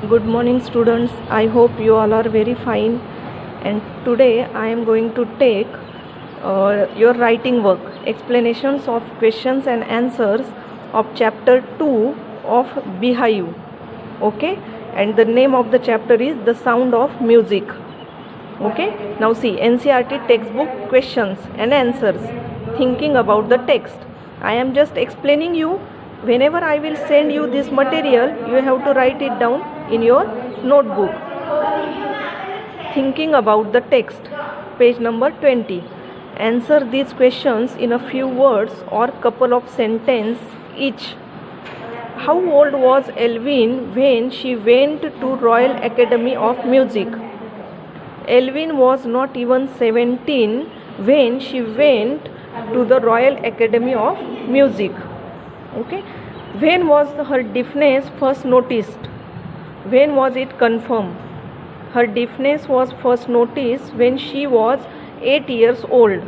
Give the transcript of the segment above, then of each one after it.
Good morning students. I hope you all are very fine, and today I am going to take your writing work, explanations of questions and answers of chapter 2 of Beehive. Okay, and the name of the chapter is The Sound of Music. Okay, now see NCERT textbook questions and answers, thinking about the text. I am just explaining you. Whenever I will send you this material, you have to write it down in your notebook. Thinking about the text, page number 20. Answer these questions in a few words or couple of sentences each. How old was Elvin when she went to Royal Academy of Music? Elvin was not even 17 when she went to the Royal Academy of Music. Okay, when was her deafness first noticed? When was it confirmed? Her deafness was first noticed when she was 8 years old.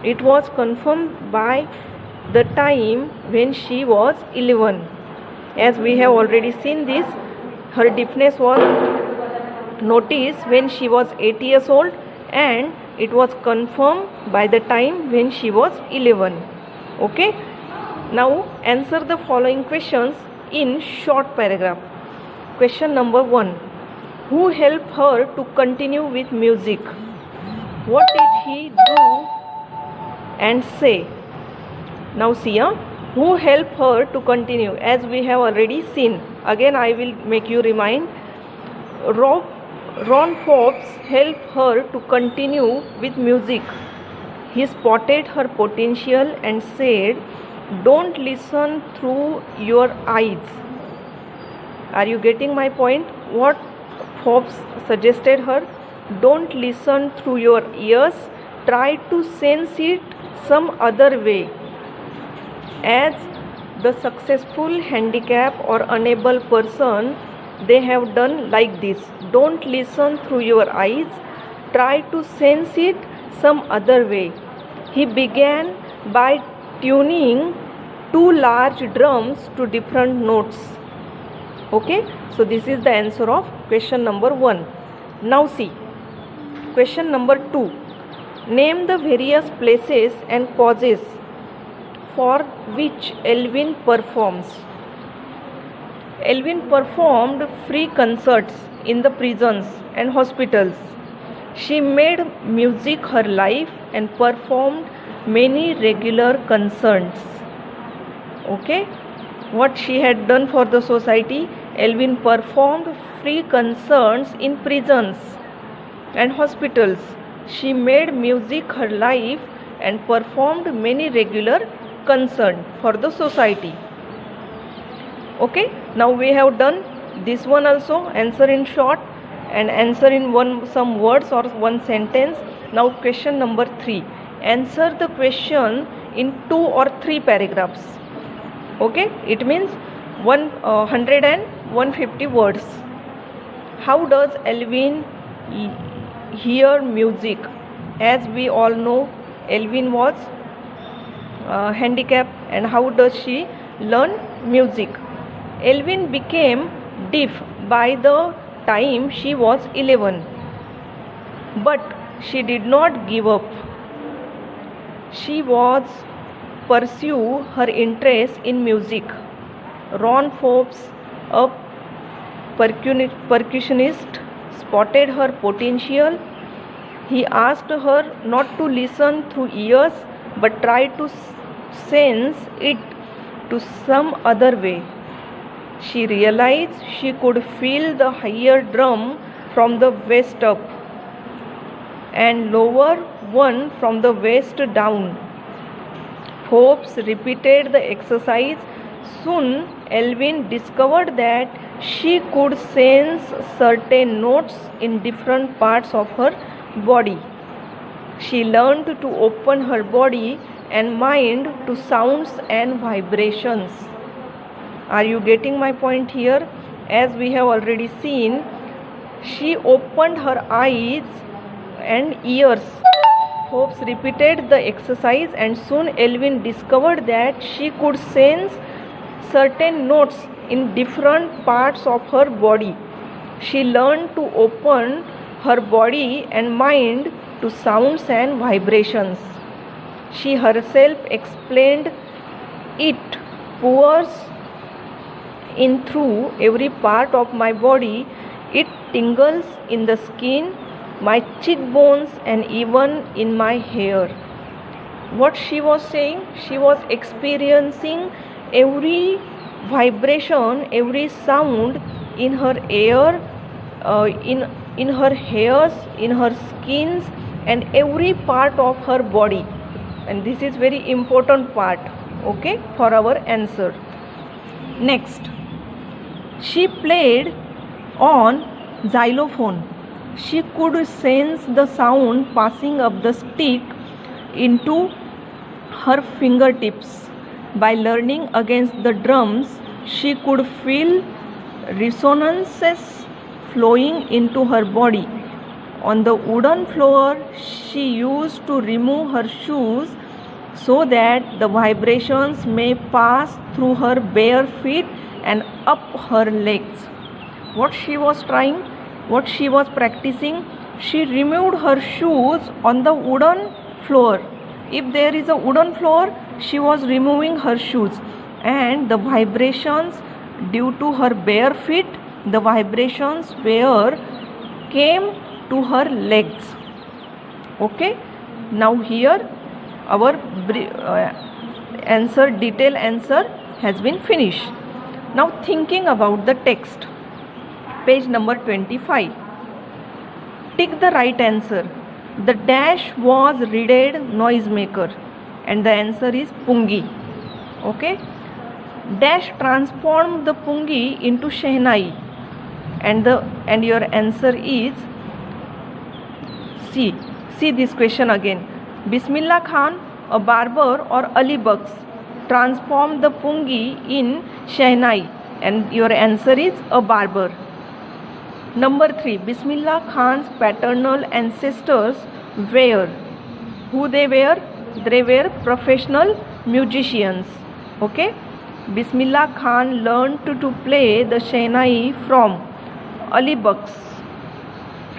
It was confirmed by the time when she was 11. As we have already seen this, her deafness was noticed when she was 8 years old, and it was confirmed by the time when she was 11. Okay. Now answer the following questions in short paragraph. Question number 1. Who helped her to continue with music? What did he do and say? Now see, who helped her to continue? As we have already seen. Again I will make you remind. Ron Forbes helped her to continue with music. He spotted her potential and said, "Don't listen through your eyes." Are you getting my point? What Forbes suggested her? Don't listen through your ears. Try to sense it some other way. As the successful handicapped or unable person, they have done like this. Don't listen through your eyes. Try to sense it some other way. He began by tuning 2 large drums to different notes. Okay, so this is the answer of question number 1. Now see question number 2. Name the various places and causes for which Elvin performs. Elvin performed free concerts in the prisons and hospitals. She made music her life and performed many regular concerts. Okay, what she had done for the society? Elvin performed free concerts in prisons and hospitals. She made music her life and performed many regular concerts for the society. Okay, now we have done this one also. Answer in short and answer in some words or one sentence. Now question number 3. Answer the question in 2 or 3 paragraphs. Okay, it means 100 and 150 words. How does Elvin hear music? As we all know, Elvin was handicapped, and how does she learn music? Elvin became deaf by the time she was 11, but she did not give up. She was pursue her interest in music. Ron Forbes, a percussionist, spotted her potential. He asked her not to listen through ears but try to sense it to some other way. She realized she could feel the higher drum from the waist up and lower one from the waist down. Forbes repeated the exercise. Soon Elvin discovered that she could sense certain notes in different parts of her body. She learned to open her body and mind to sounds and vibrations. Are you getting my point here? As we have already seen, she opened her eyes and ears. Forbes repeated the exercise, and soon Elvin discovered that she could sense certain notes in different parts of her body. She learned to open her body and mind to sounds and vibrations. She herself explained it pours in through every part of my body. It tingles in the skin, my cheekbones, and even in my hair. What she was saying? She was experiencing every vibration, every sound in her air, in her hairs, in her skins, and every part of her body. And this is very important part, okay, for our answer. Next, she played on xylophone. She could sense the sound passing up the stick into her fingertips. By learning against the drums, she could feel resonances flowing into her body. On the wooden floor, she used to remove her shoes so that the vibrations may pass through her bare feet and up her legs. What she was trying, what she was practicing, she removed her shoes on the wooden floor. If there is a wooden floor, she was removing her shoes, and the vibrations due to her bare feet, the vibrations came to her legs. Okay, now here our answer, detailed answer has been finished. Now thinking about the text, page number 25. Tick the right answer. The dash was reeded noisemaker, and the answer is pungi. Okay, dash transformed the pungi into shehnai, and your answer is C. See this question again. Bismillah Khan, a barber, or Ali Bucks transformed the pungi in shehnai, and your answer is a barber. Number 3. Bismillah Khan's paternal ancestors were. Who they were? They were professional musicians. Okay. Bismillah Khan learned to play the shehnai from Ali Bucks.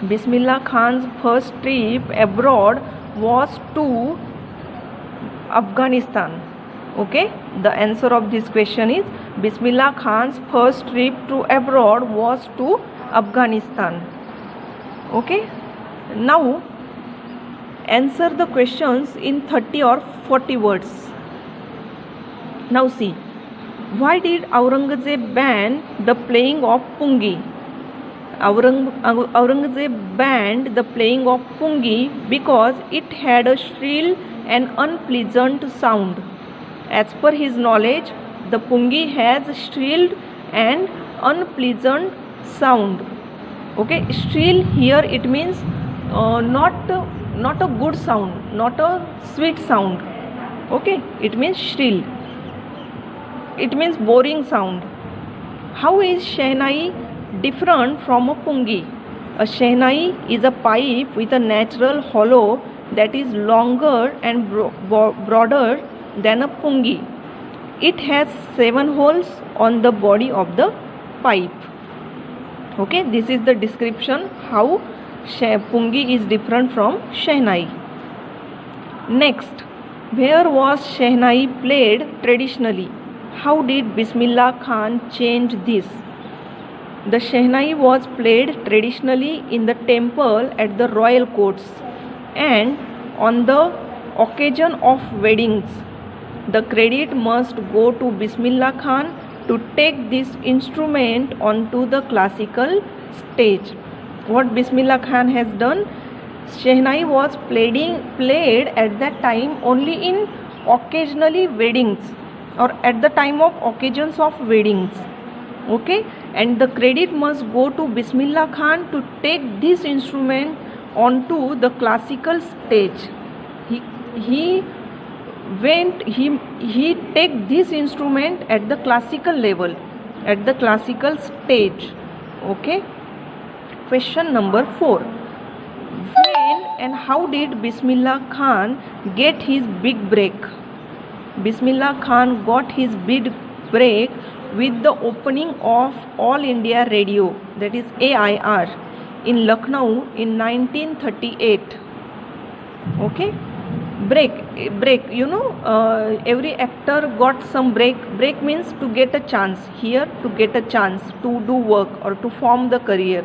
Bismillah Khan's first trip abroad was to Afghanistan. Okay, the answer of this question is Bismillah Khan's first trip to abroad was to Afghanistan. Okay, now answer the questions in 30 or 40 words. Now see, why did Aurangzeb ban the playing of pungi? Aurangzeb banned the playing of pungi because it had a shrill and unpleasant sound. As per his knowledge, the pungi has shrill and unpleasant sound. Okay, shrill here it means not a good sound, not a sweet sound. Okay, it means shrill. It means boring sound. How is shehnai different from a pungi? A shehnai is a pipe with a natural hollow that is longer and broader than a pungi. It has 7 holes on the body of the pipe. Okay, this is the description how pungi is different from shehnai. Next, where was shehnai played traditionally? How did Bismillah Khan change this? The shehnai was played traditionally in the temple at the royal courts and on the occasion of weddings. The credit must go to Bismillah Khan to take this instrument onto the classical stage. What Bismillah Khan has done? Shehnai was played at that time only in occasionally weddings or at the time of occasions of weddings. Okay, and the credit must go to Bismillah Khan to take this instrument onto the classical stage. He take this instrument at the classical level, at the classical stage. Okay, question number 4. When and how did Bismillah Khan get his big break? Bismillah Khan got his big break with the opening of All India Radio, that is AIR, in Lucknow in 1938. Okay, break, every actor got some break. Break means to get a chance, here to get a chance to do work or to form the career.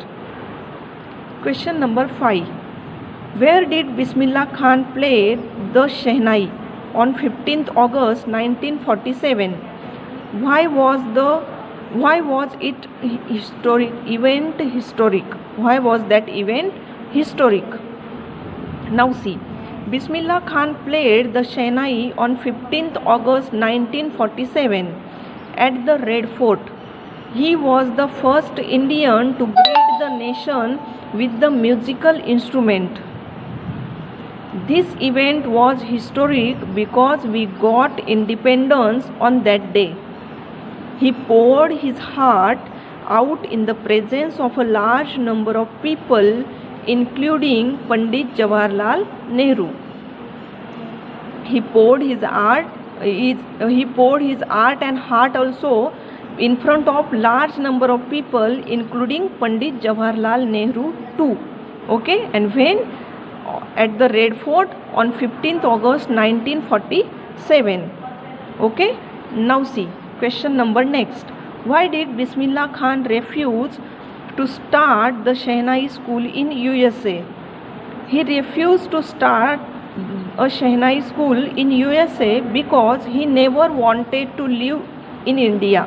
Question number 5. Where did Bismillah Khan play the Shehnai on 15th August 1947? Why was it historic? Why was that event historic? Now see, Bismillah Khan played the Shehnai on 15th August 1947 at the Red Fort. He was the first Indian to greet the nation with the musical instrument. This event was historic because we got independence on that day. He poured his heart out in the presence of a large number of people, including Pandit Jawaharlal Nehru. He poured his art and heart also in front of large number of people, including Pandit Jawaharlal Nehru too. Okay, and when? At the Red Fort on 15th August 1947. Okay, now see, question number next. Why did Bismillah Khan refuse to start the Shehnai school in USA? He refused to start a Shehnai school in USA because he never wanted to live in India.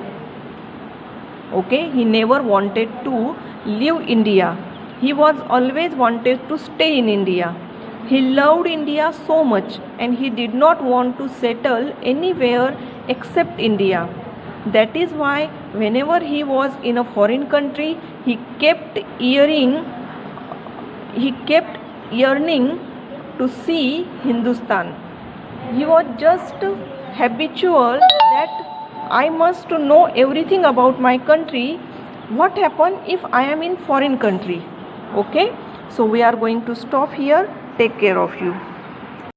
Okay, he never wanted to leave India. He was always wanted to stay in India. He loved India so much and he did not want to settle anywhere except India. That is why whenever he was in a foreign country, he kept yearning to see Hindustan. He was just habitual that I must know everything about my country. What happen if I am in foreign country? Okay, so we are going to stop here. Take care of you.